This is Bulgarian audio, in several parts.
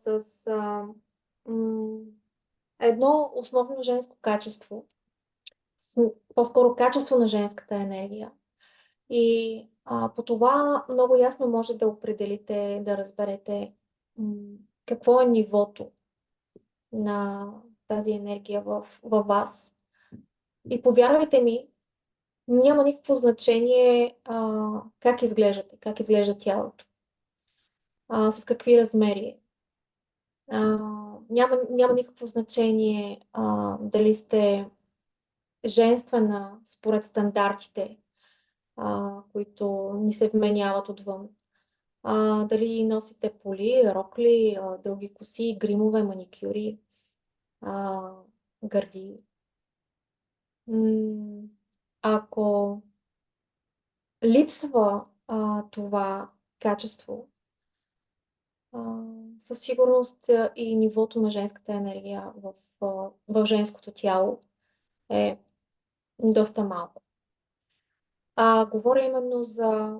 с м, едно основно женско качество, по-скоро качество на женската енергия. И по това много ясно може да определите, да разберете какво е нивото на тази енергия във вас. И повярвайте ми, няма никакво значение как изглеждате, как изглежда тялото, с какви размери е. Няма никакво значение дали сте женствена според стандартите, които ни се вменяват отвън. Дали носите поли, рокли, дълги коси, гримове, маникюри, гърди. Ако липсва това качество, със сигурност и нивото на женската енергия в женското тяло е доста малко. Говоря именно за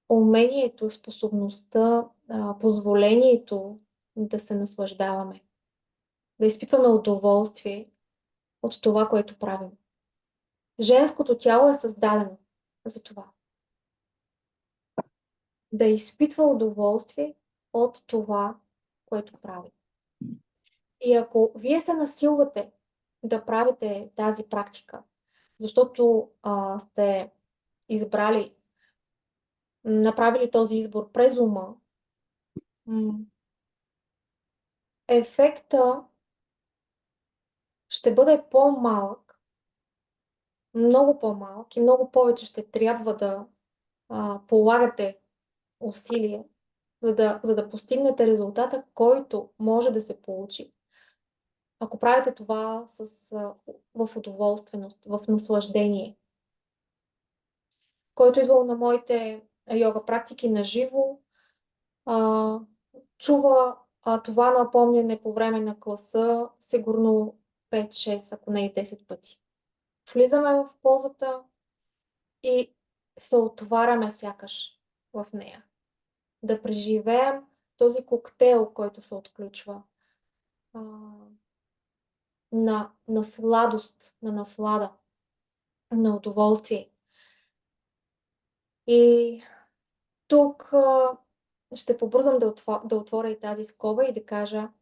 умението, способността, позволението да се наслаждаваме, да изпитваме удоволствие от това, което правим. Женското тяло е създадено за това. Да изпитва удоволствие от това, което прави. И ако вие се насилвате да правите тази практика, защото сте избрали, направили този избор през ума, ефекта ще бъде по-малък, много по-малък и много повече ще трябва да полагате усилие, за да постигнете резултата, който може да се получи. Ако правите това в удоволственост, в наслаждение. Който идвал на моите йога практики на живо, чува това напомняне по време на класа сигурно 5-6, ако не и 10 пъти. Влизаме в позата и се отваряме сякаш в нея. Да преживеем този коктейл, който се отключва на сладост, на наслада, на удоволствие. И тук ще побързам да отворя и тази скоба и да кажа,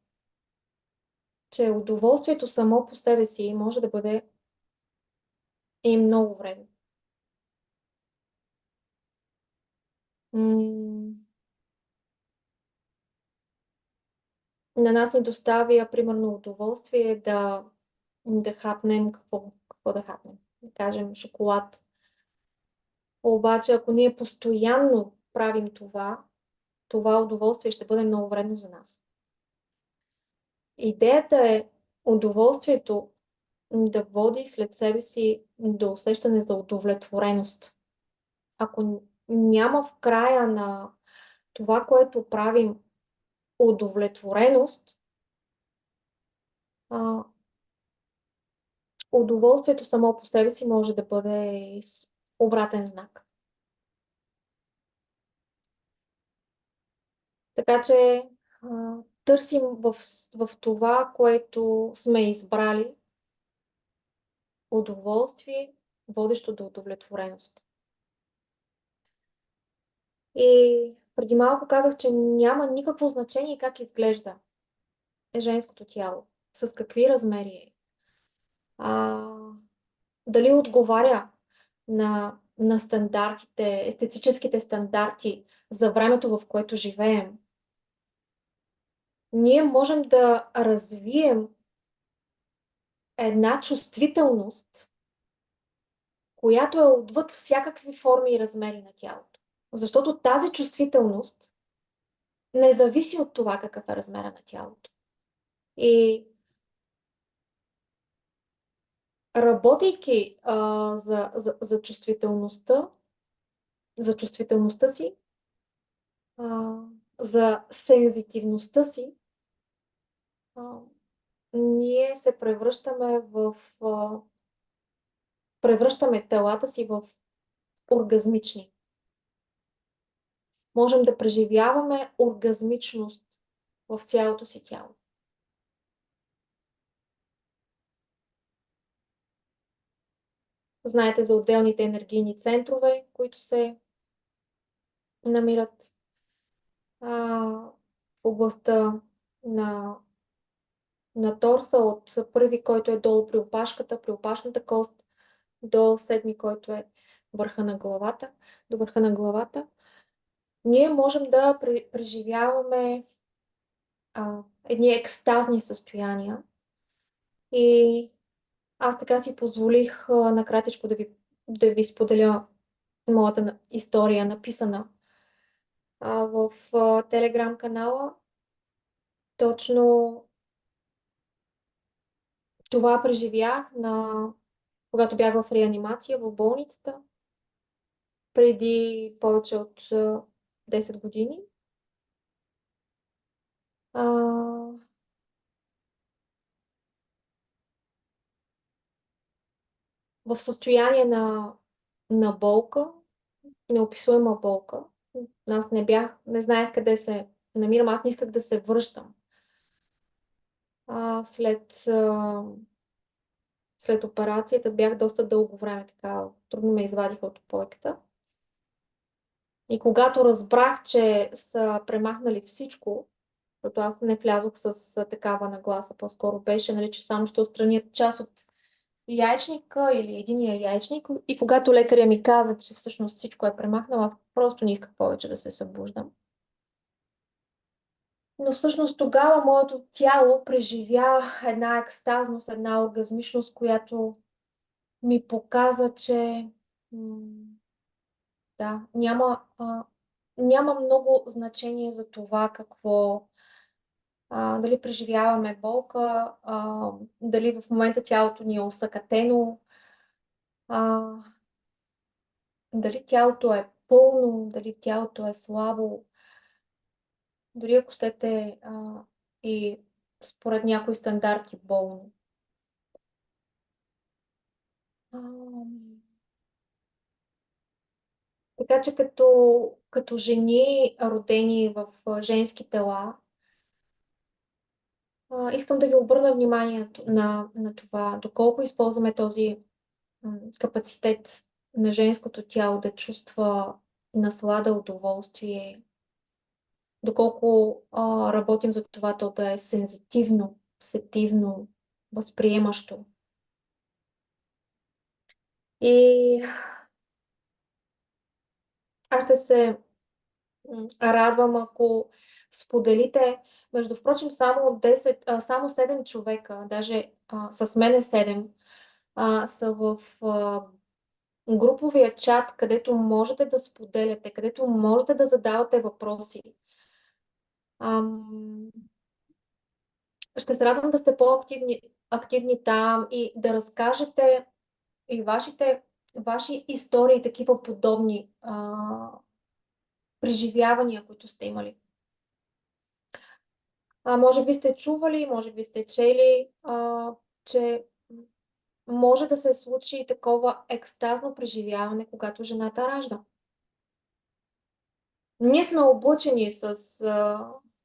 че удоволствието само по себе си може да бъде и много вредно. На нас ни доставя, примерно, удоволствие да хапнем какво да хапнем. Да кажем шоколад. Обаче, ако ние постоянно правим това удоволствие ще бъде много вредно за нас. Идеята е удоволствието да води след себе си до усещане за удовлетвореност. Ако няма в края на това, което правим, удовлетвореност, удоволствието само по себе си може да бъде с обратен знак. Така че търсим в това, което сме избрали, удоволствие, водещо до удовлетвореност. И преди малко казах, че няма никакво значение как изглежда женското тяло, с какви размери е. Дали отговаря на стандартите, естетическите стандарти за времето, в което живеем. Ние можем да развием една чувствителност, която е отвъд всякакви форми и размери на тялото. Защото тази чувствителност не зависи от това какъв е размера на тялото. И работейки за чувствителността си, за сензитивността си, ние се превръщаме телата си в оргазмични. Можем да преживяваме оргазмичност в цялото си тяло. Знаете за отделните енергийни центрове, които се намират в областта на, на торса, от първи, който е долу при опашката, при опашната кост, до седми, който е върха на главата, до върха на главата. Ние можем да преживяваме едни екстазни състояния. И аз така си позволих накратичко да ви споделя моята история, написана в Телеграм канала. Точно това преживях когато бях в реанимация в болницата преди повече от 10 години. А, в състояние на болка, неописуема болка. Аз не знаех къде се намирам, аз не исках да се връщам. След операцията бях доста дълго време така, трудно ме извадиха от опойката. И когато разбрах, че са премахнали всичко, защото аз не влязох с такава нагласа, по-скоро беше, нали, че само ще отстранят част от яйчника или единия яйчник. И когато лекаря ми каза, че всъщност всичко е премахнало, аз просто не исках повече да се събуждам. Но всъщност тогава моето тяло преживя една екстазност, една оргазмичност, която ми показа, че да, няма много значение за това дали преживяваме болка, дали в момента тялото ни е усъкатено, а, дали тялото е пълно, дали тялото е слабо, дори ако щете и според някои стандарти болно. А, Така че като жени, родени в женски тела, искам да ви обърна внимание на това, доколко използваме този капацитет на женското тяло да чувства наслада, удоволствие, доколко работим за това то да е сензитивно, сетивно, възприемащо. И аз ще се радвам, ако споделите. Между впрочем, само 7 човека, даже с мене 7, са в груповия чат, където можете да споделяте, където можете да задавате въпроси. Ам, Ще се радвам да сте активни там и да разкажете и ваши истории, такива подобни преживявания, които сте имали. Може би сте чували, може би сте чели, че може да се случи и такова екстазно преживяване, когато жената ражда. Ние сме облъчени с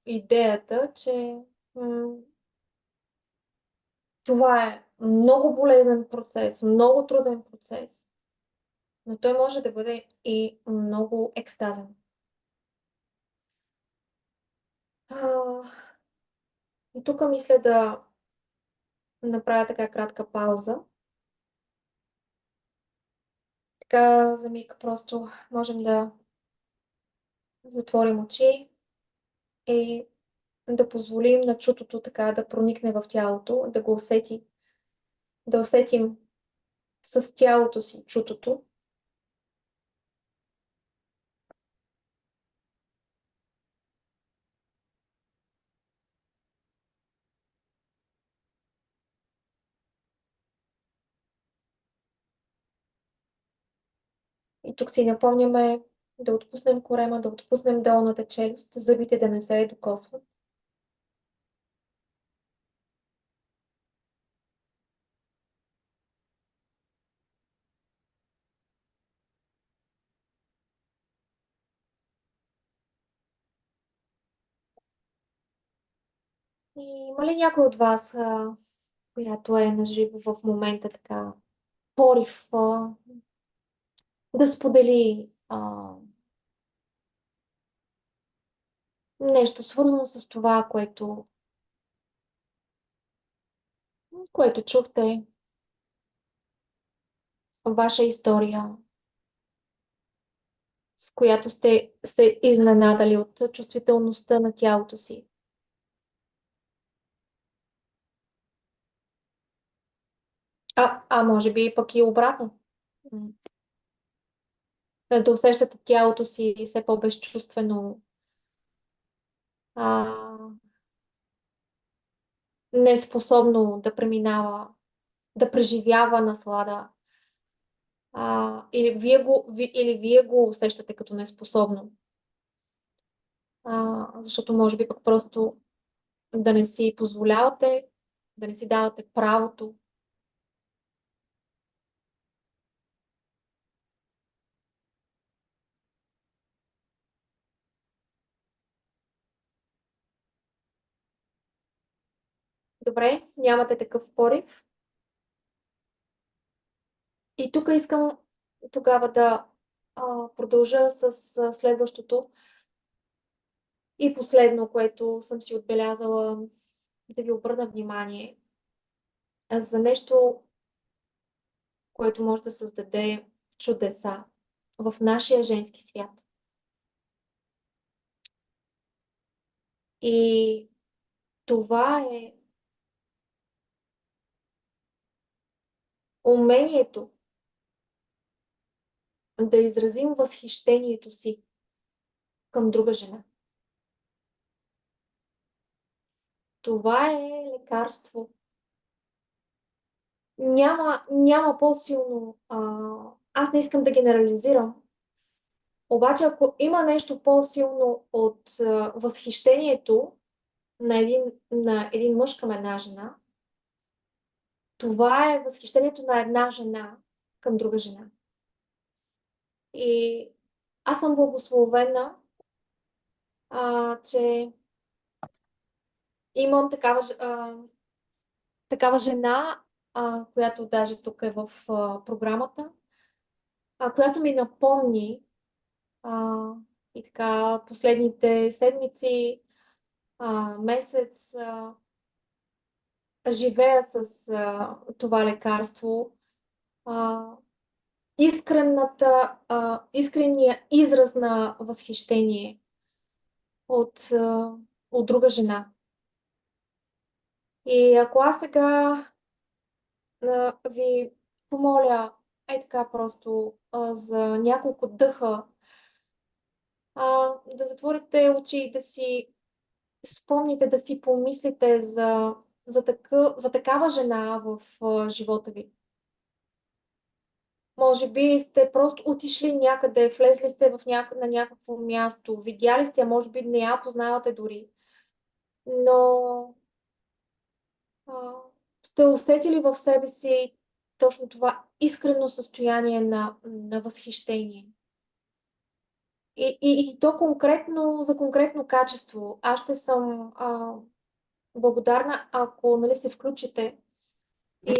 идеята, че това е много болезнен процес, много труден процес, но той може да бъде и много екстазен. И тук мисля да направя така кратка пауза. Така за миг просто можем да затворим очи и да позволим на чутото така да проникне в тялото, да го да усетим с тялото си чутото. И тук си напомняме да отпуснем корема, да отпуснем долната челюст, зъбите да не се докосват. И има ли някой от вас, която е наживо в момента така, порив да сподели нещо свързано с това, което чухте, ваша история, с която сте се изненадали от чувствителността на тялото си? А може би пък и обратно. М, Да усещате тялото си все по-безчувствено, а, неспособно да преминава, да преживява наслада. Или вие го усещате като неспособно. Защото може би пък просто да не си позволявате, да не си давате правото. Добре, нямате такъв порив. И тук искам тогава да продължа с следващото и последно, което съм си отбелязала, да ви обърна внимание за нещо, което може да създаде чудеса в нашия женски свят. И това е умението да изразим възхищението си към друга жена. Това е лекарство. Няма по-силно. Аз не искам да генерализирам, обаче ако има нещо по-силно от възхищението на един мъж към една жена, това е възхищението на една жена към друга жена. И аз съм благословена, че имам такава жена, която даже тук е в програмата, която ми напомни а, и така последните седмици, месец, живея с това лекарство. А, искрения израз на възхищение от друга жена. И ако аз сега ви помоля, така просто за няколко дъха, да затворите очи и да си спомните, да си помислите за такава жена в живота ви. Може би сте просто отишли някъде, влезли сте на някакво място, видяли сте, а може би не я познавате дори, но а, сте усетили в себе си точно това искрено състояние на възхищение. И то конкретно, за конкретно качество. Аз ще съм благодарна, ако, нали, се включите